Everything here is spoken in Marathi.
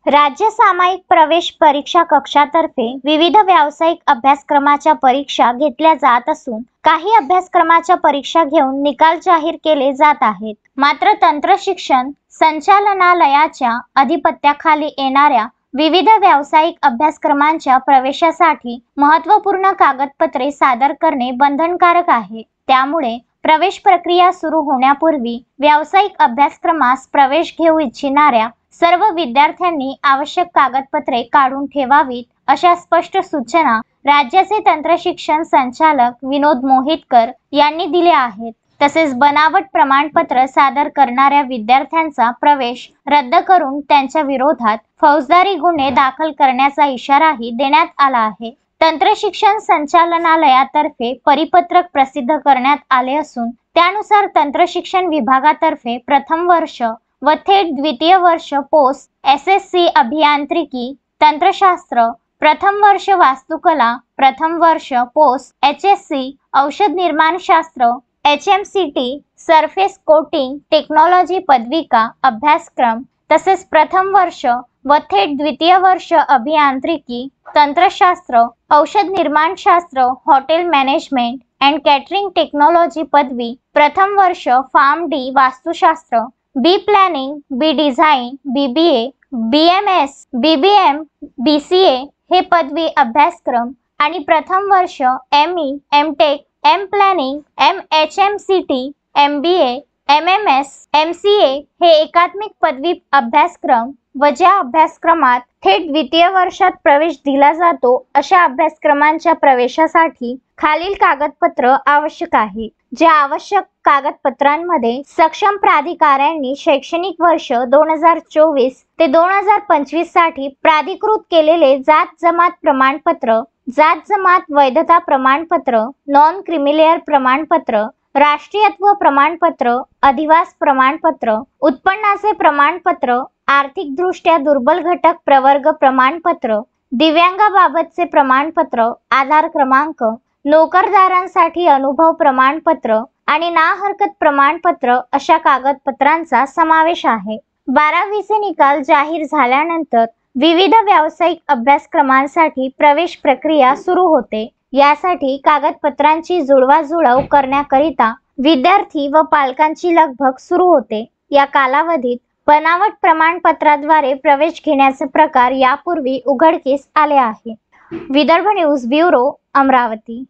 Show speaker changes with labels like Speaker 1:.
Speaker 1: राज्य सामायिक प्रवेश परीक्षा कक्षातर्फे विविध व्यावसायिक अभ्यासक्रमाच्या परीक्षा घेतल्या जात असून काही अभ्यासक्रमाच्या परीक्षा घेऊन निकाल जाहीर केले जात आहेत। मात्र तंत्र शिक्षण संचालनालयाच्या अधिपत्याखाली येणाऱ्या विविध व्यावसायिक अभ्यासक्रमांच्या प्रवेशासाठी महत्त्वपूर्ण कागदपत्रे सादर करणे बंधनकारक आहे। त्यामुळे प्रवेश प्रक्रिया सुरू होण्यापूर्वी व्यावसायिक अभ्यासक्रमास प्रवेश घेऊ इच्छिणाऱ्या सर्व विद्यार्थ्यांनी आवश्यक कागदपत्रे काढून ठेवावीत अशा स्पष्ट सूचना राज्याचे तंत्रशिक्षण संचालक विनोद मोहितकर यांनी दिल्या आहेत। तसेच बनावट प्रमाणपत्र सादर करणाऱ्या विद्यार्थ्यांचा प्रवेश रद्द करून त्यांच्या विरोधात फौजदारी गुन्हे दाखल करण्याचा इशाराही देण्यात आला आहे। तंत्रशिक्षण संचालनालयातर्फे परिपत्रक प्रसिद्ध करण्यात आले असून त्यानुसार तंत्रशिक्षण विभागातर्फे प्रथम वर्ष व थेट द्वितीय वर्ष पोस्ट एसएससी अभियांत्रिकी तंत्रशास्त्र, प्रथम वर्ष वास्तुकला, प्रथम वर्ष पोस्ट एचएससी औषध निर्माण शास्त्र, एचएमसीटी सरफेस कोटिंग टेक्नॉलॉजी पदविका अभ्यासक्रम तसेच प्रथम वर्ष व थेट द्वितीय वर्ष अभियांत्रिकी तंत्रशास्त्र, औषध निर्माण शास्त्र, hotel management and catering technology पदवी, प्रथम वर्ष फार्म डी वास्तुशास्त्र, B planning, B design, BBA, BMS, BBM, BCA हे पदवी अभ्यासक्रम आणि प्रथम वर्ष ME, MTech, M planning, MHMCT, MBA, MMS, MCA हे एकात्मिक पदवी अभ्यासक्रम व ज्या अभ्यासक्रमात थेट द्वितीय वर्षात प्रवेश दिला जातो अशा अभ्यासक्रमांच्या प्रवेशासाठी खालील कागदपत्र आवश्यक आहे। ज्या आवश्यक कागदपत्रांमध्ये सक्षम प्राधिकाऱ्यांनी शैक्षणिक वर्ष 2024 ते 2025 साठी प्राधिकृत केलेले जात जमात प्रमाणपत्र, जात जमात वैधता प्रमाणपत्र, नॉन क्रिमिलेअर प्रमाणपत्र, राष्ट्रीयत्व प्रमाणपत्र, अधिवास प्रमाणपत्र, उत्पन्नाचे प्रमाणपत्र, आर्थिकदृष्ट्या दुर्बल घटक प्रवर्ग प्रमाणपत्र, दिव्यांगाबाबतचे प्रमाणपत्र, आधार क्रमांक, नोकरदारांसाठी अनुभव प्रमाणपत्र आणि ना हरकत प्रमाणपत्र अशा कागदपत्रांचा समावेश आहे। 12वीचे निकाल जाहीर झाल्यानंतर विविध व्यावसायिक अभ्यासक्रमांसाठी प्रवेश प्रक्रिया सुरू होते। यासाठी कागदपत्रांची जुळवाजुळव करण्याकरिता विद्यार्थी व पालकांची लगबग सुरू होते। या कालावधीत बनावट प्रमाणपत्राद्वारे प्रवेश घेण्याचे प्रकार यापूर्वी उघडकीस आले आहे। Vidarbha news bureau, Amravati.